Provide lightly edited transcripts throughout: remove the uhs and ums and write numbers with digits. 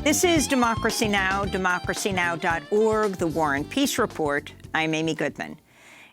This is Democracy Now!, democracynow.org, The War and Peace Report. I'm Amy Goodman.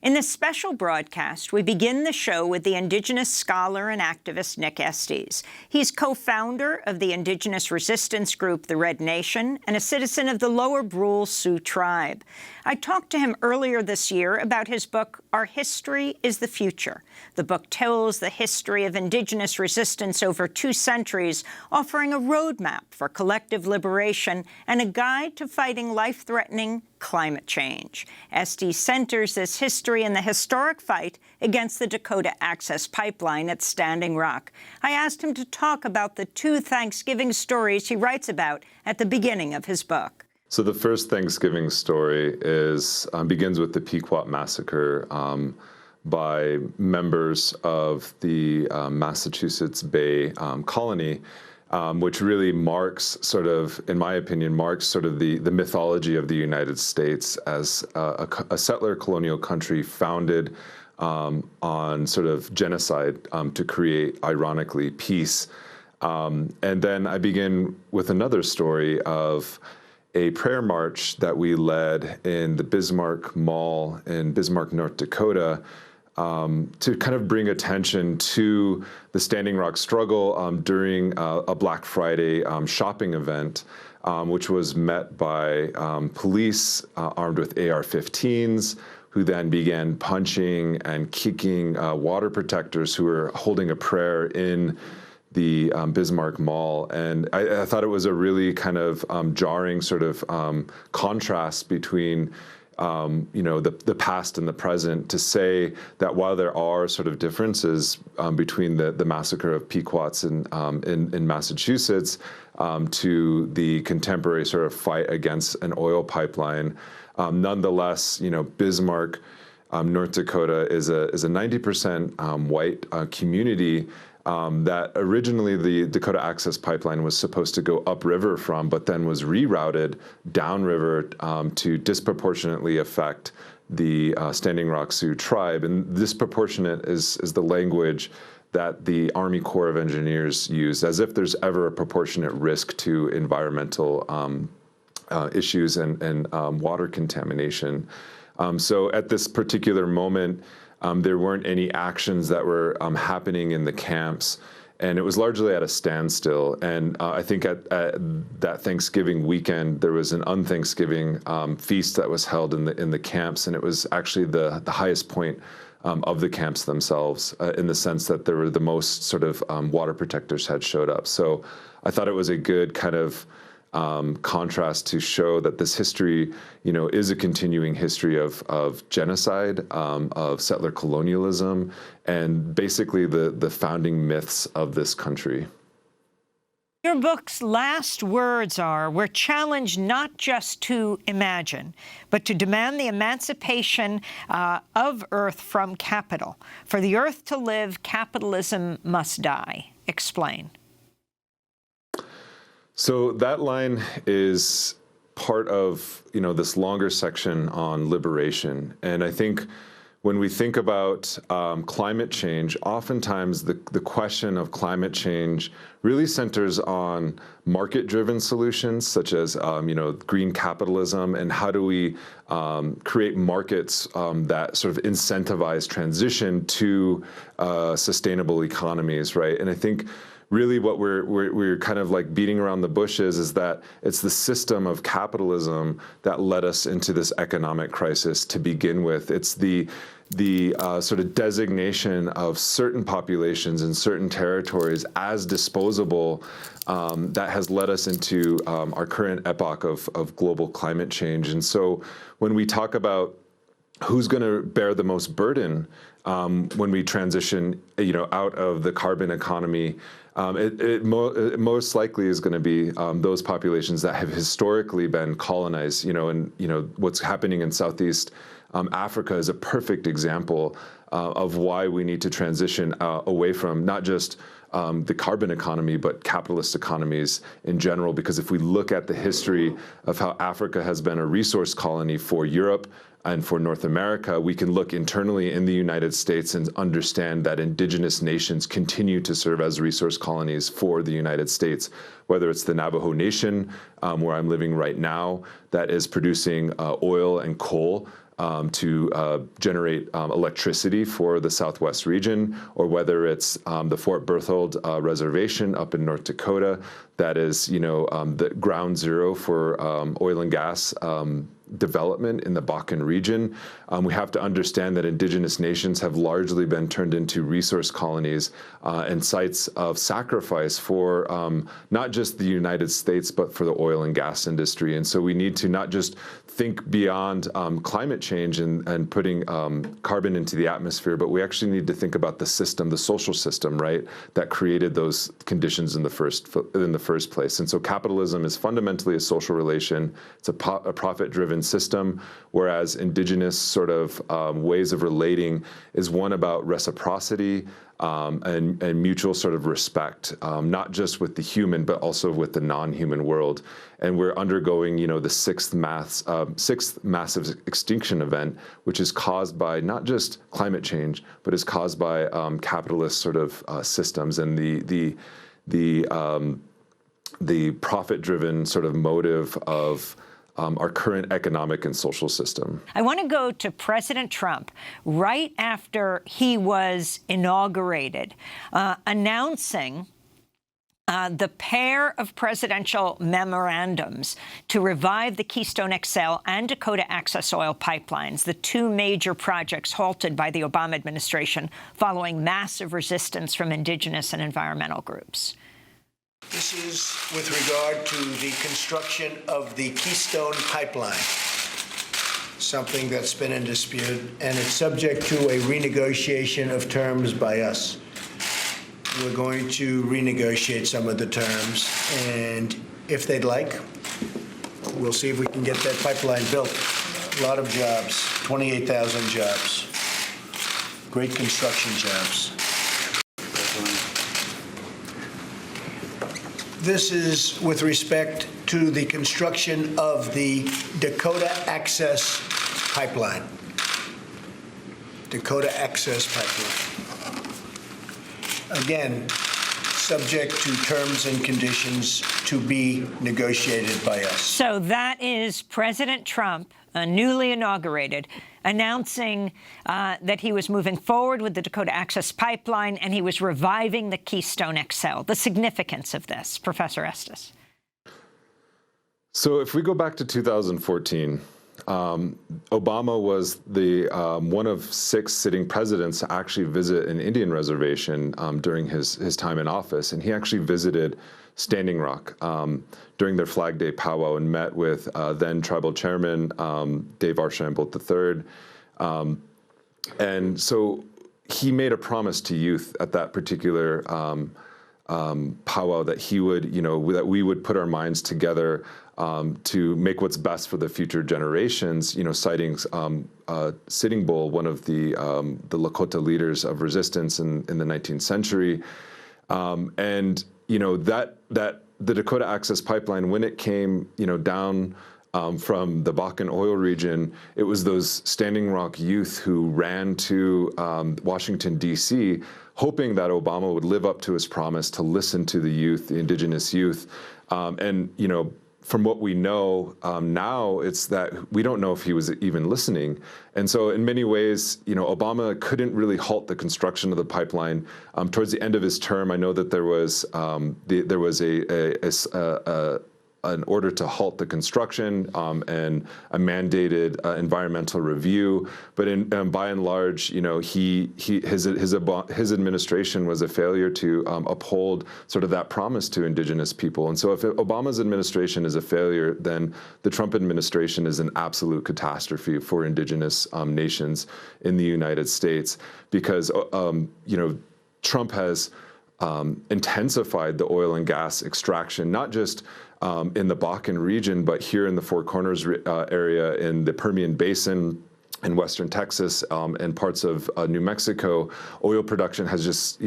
In this special broadcast, we begin the show with the Indigenous scholar and activist Nick Estes. He's co-founder of the Indigenous resistance group, the Red Nation, and a citizen of the Lower Brule Sioux Tribe. I talked to him earlier this year about his book, Our History is the Future. The book tells the history of Indigenous resistance over 2 centuries, offering a roadmap for collective liberation and a guide to fighting life-threatening climate change. Estes centers this history in the historic fight against the Dakota Access Pipeline at Standing Rock. I asked him to talk about the 2 Thanksgiving stories he writes about at the beginning of his book. So the first Thanksgiving story begins with the Pequot massacre by members of the Massachusetts Bay colony, which really marks in my opinion, the mythology of the United States as a settler colonial country founded on genocide to create, ironically, peace. And then I begin with another story of a prayer march that we led in the Bismarck Mall in Bismarck, North Dakota, to kind of bring attention to the Standing Rock struggle during a Black Friday shopping event, which was met by police armed with AR-15s, who then began punching and kicking water protectors who were holding a prayer in the Bismarck Mall. And I thought it was a really kind of jarring contrast between the past and the present, to say that while there are differences between the massacre of Pequots in Massachusetts to the contemporary fight against an oil pipeline, nonetheless, Bismarck, North Dakota is a 90% white community that originally the Dakota Access Pipeline was supposed to go upriver from, but then was rerouted downriver to disproportionately affect the Standing Rock Sioux Tribe. And disproportionate is the language that the Army Corps of Engineers used, as if there's ever a proportionate risk to environmental issues and water contamination. So at this particular moment, there weren't any actions that were happening in the camps, and it was largely at a standstill. And I think at that Thanksgiving weekend, there was an un-Thanksgiving feast that was held in the camps, and it was actually the highest point of the camps themselves, in the sense that there were the most water protectors had showed up. So I thought it was a good kind of contrast to show that this history, is a continuing history of genocide, of settler colonialism, and basically the founding myths of this country. Your book's last words are, we're challenged not just to imagine, but to demand the emancipation of Earth from capital. For the Earth to live, capitalism must die. Explain. So that line is part of, this longer section on liberation. And I think when we think about climate change, oftentimes the question of climate change really centers on market-driven solutions, such as, green capitalism, and how do we create markets that incentivize transition to sustainable economies, right? And I think really what we're kind of beating around the bushes is that it's the system of capitalism that led us into this economic crisis to begin with. It's the designation of certain populations in certain territories as disposable that has led us into our current epoch of global climate change. And so when we talk about who's going to bear the most burden when we transition, out of the carbon economy, it most likely is going to be those populations that have historically been colonized. And what's happening in Southeast Africa is a perfect example of why we need to transition away from not just the carbon economy, but capitalist economies in general. Because if we look at the history of how Africa has been a resource colony for Europe and for North America, we can look internally in the United States and understand that indigenous nations continue to serve as resource colonies for the United States, whether it's the Navajo Nation, where I'm living right now, that is producing oil and coal to generate electricity for the Southwest region, or whether it's the Fort Berthold Reservation up in North Dakota, that is, the ground zero for oil and gas development in the Bakken region. We have to understand that indigenous nations have largely been turned into resource colonies and sites of sacrifice for not just the United States, but for the oil and gas industry. And so we need to not just think beyond climate change and putting carbon into the atmosphere, but we actually need to think about the system, the social system, right, that created those conditions in the first place. And so capitalism is fundamentally a social relation. It's a profit-driven system, whereas indigenous sort of ways of relating is one about reciprocity and mutual sort of respect, not just with the human, but also with the non-human world. And we're undergoing, the sixth massive extinction event, which is caused by not just climate change, but is caused by capitalist sort of systems and the profit-driven sort of motive of our current economic and social system. I want to go to President Trump right after he was inaugurated, announcing the pair of presidential memorandums to revive the Keystone XL and Dakota Access Oil pipelines, the two major projects halted by the Obama administration following massive resistance from indigenous and environmental groups. This is with regard to the construction of the Keystone Pipeline, something that's been in dispute, and it's subject to a renegotiation of terms by us. We're going to renegotiate some of the terms, and if they'd like, we'll see if we can get that pipeline built. A lot of jobs, 28,000 jobs, great construction jobs. This is with respect to the construction of the Dakota Access Pipeline. Dakota Access Pipeline. Again, subject to terms and conditions to be negotiated by us. So that is President Trump, newly inaugurated, announcing that he was moving forward with the Dakota Access Pipeline and he was reviving the Keystone XL. The significance of this, Professor Estes. So if we go back to 2014, Obama was the one of 6 sitting presidents to actually visit an Indian reservation during his time in office, and he actually visited Standing Rock during their Flag Day powwow and met with then tribal chairman Dave Archambault III. And so he made a promise to youth at that particular powwow that he would, that we would put our minds together to make what's best for the future generations, citing Sitting Bull, one of the Lakota leaders of resistance in the 19th century. And that the Dakota Access Pipeline, when it came, down from the Bakken oil region, it was those Standing Rock youth who ran to Washington, D.C., hoping that Obama would live up to his promise to listen to the youth, the indigenous youth. From what we know now, it's that we don't know if he was even listening. And so in many ways, Obama couldn't really halt the construction of the pipeline. Towards the end of his term, I know that there was an order to halt the construction and a mandated environmental review. But by and large, his administration was a failure to uphold sort of that promise to indigenous people. And so if Obama's administration is a failure, then the Trump administration is an absolute catastrophe for indigenous nations in the United States, because Trump has intensified the oil and gas extraction, not just in the Bakken region, but here in the Four Corners area, in the Permian Basin, in western Texas and parts of New Mexico, oil production has just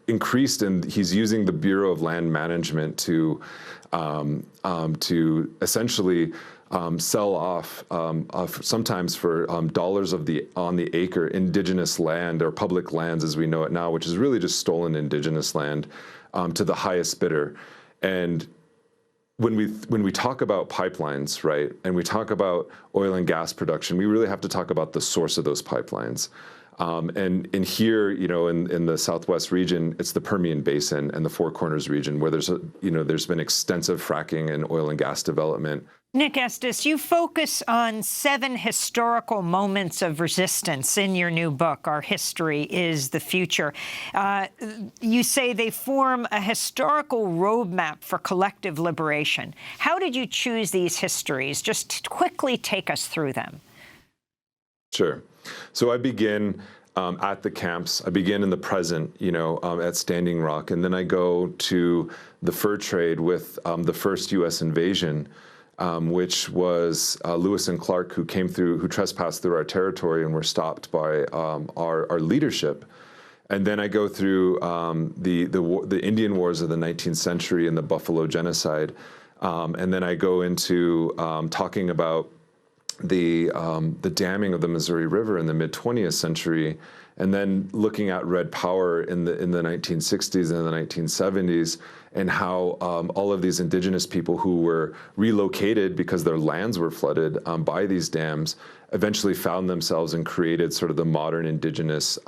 increased, and he's using the Bureau of Land Management to essentially sell off sometimes for dollars on the acre Indigenous land, or public lands as we know it now, which is really just stolen Indigenous land, to the highest bidder. And when we talk about pipelines, right, and we talk about oil and gas production, we really have to talk about the source of those pipelines. And here, in the Southwest region, it's the Permian Basin and the Four Corners region, where there's been extensive fracking and oil and gas development. Nick Estes, you focus on 7 historical moments of resistance in your new book, Our History is the Future. You say they form a historical roadmap for collective liberation. How did you choose these histories? Just quickly take us through them. Sure. So I begin at the camps. I begin in the present, at Standing Rock, and then I go to the fur trade with the first U.S. invasion, which was Lewis and Clark, who trespassed through our territory and were stopped by our leadership. And then I go through the Indian Wars of the 19th century and the Buffalo Genocide, and then I go into talking about the damming of the Missouri River in the mid-20th century, and then looking at Red Power in the 1960s and the 1970s, and how all of these Indigenous people who were relocated because their lands were flooded by these dams eventually found themselves and created sort of the modern Indigenous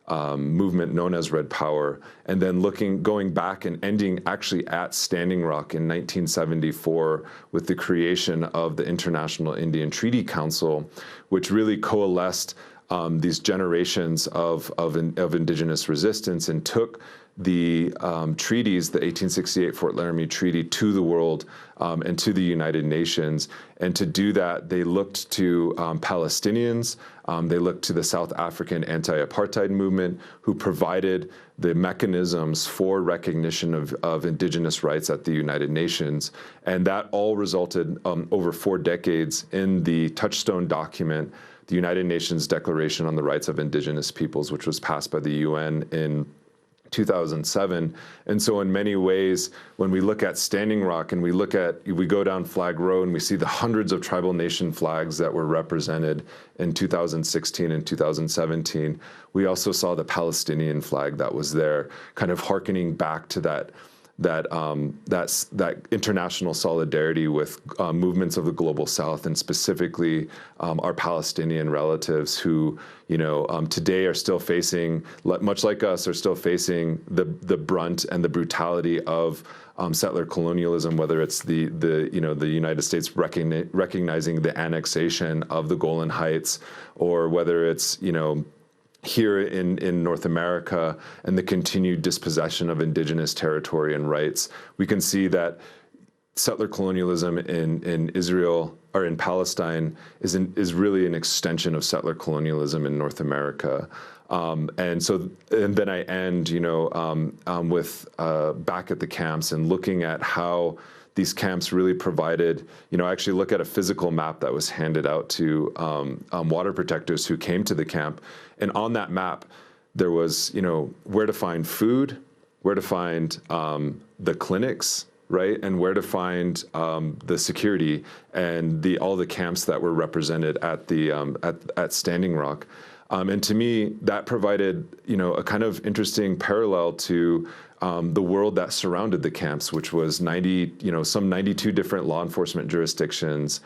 movement known as Red Power, and then going back and ending actually at Standing Rock in 1974 with the creation of the International Indian Treaty Council, which really coalesced these generations of Indigenous resistance and took the treaties, the 1868 Fort Laramie Treaty, to the world and to the United Nations. And to do that, they looked to Palestinians, they looked to the South African anti-apartheid movement, who provided the mechanisms for recognition of Indigenous rights at the United Nations. And that all resulted over 4 decades in the touchstone document, the United Nations Declaration on the Rights of Indigenous Peoples, which was passed by the UN in 2007. And so in many ways, when we look at Standing Rock and we go down Flag Row and we see the hundreds of tribal nation flags that were represented in 2016 and 2017, we also saw the Palestinian flag that was there, kind of hearkening back to that international solidarity with movements of the global South, and specifically our Palestinian relatives who, today are still facing, much like us, are still facing the brunt and the brutality of settler colonialism, whether it's the United States recognizing the annexation of the Golan Heights, or whether it's here in North America and the continued dispossession of Indigenous territory and rights. We can see that settler colonialism in Israel or in Palestine is really an extension of settler colonialism in North America. And then I end, with back at the camps and looking at how these camps really provided, I actually look at a physical map that was handed out to water protectors who came to the camp. And on that map, there was, where to find food, where to find the clinics, right, and where to find the security and all the camps that were represented at at Standing Rock. And to me, that provided, a kind of interesting parallel to the world that surrounded the camps, which was some 92 different law enforcement jurisdictions.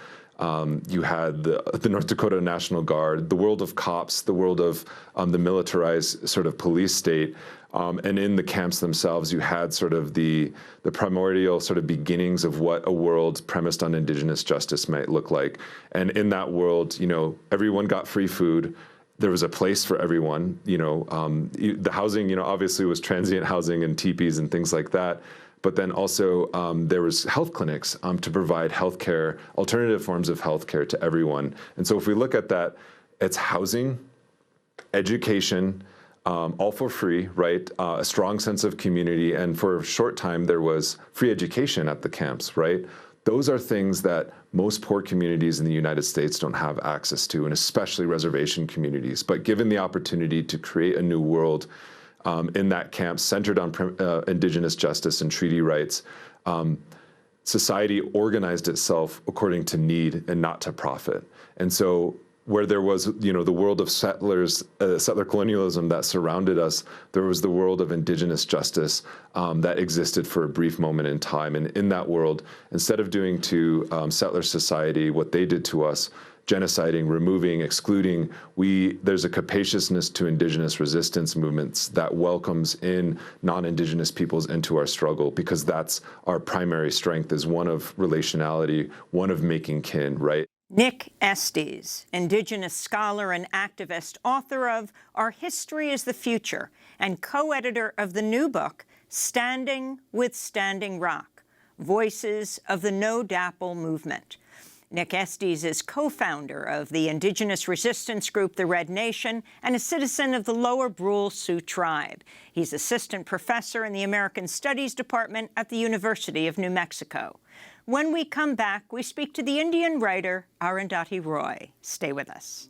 You had the North Dakota National Guard, the world of cops, the world of the militarized sort of police state. And in the camps themselves, you had sort of the primordial sort of beginnings of what a world premised on Indigenous justice might look like. And in that world, everyone got free food. There was a place for everyone. The housing, obviously was transient housing and teepees and things like that. But then also there was health clinics to provide healthcare, alternative forms of healthcare to everyone. And so if we look at that, it's housing, education, all for free, right? A strong sense of community. And for a short time, there was free education at the camps, right? Those are things that most poor communities in the United States don't have access to, and especially reservation communities. But given the opportunity to create a new world in that camp centered on Indigenous justice and treaty rights, society organized itself according to need and not to profit. And so where there was, the world of settler colonialism that surrounded us, there was the world of Indigenous justice that existed for a brief moment in time. And in that world, instead of doing to settler society what they did to us, genociding, removing, excluding, there's a capaciousness to Indigenous resistance movements that welcomes in non-Indigenous peoples into our struggle, because that's our primary strength, is one of relationality, one of making kin, right? Nick Estes, Indigenous scholar and activist, author of Our History is the Future, and co-editor of the new book, Standing with Standing Rock, Voices of the No Dapple Movement. Nick Estes is co-founder of the Indigenous resistance group, the Red Nation, and a citizen of the Lower Brule Sioux Tribe. He's assistant professor in the American Studies Department at the University of New Mexico. When we come back, we speak to the Indian writer Arundhati Roy. Stay with us.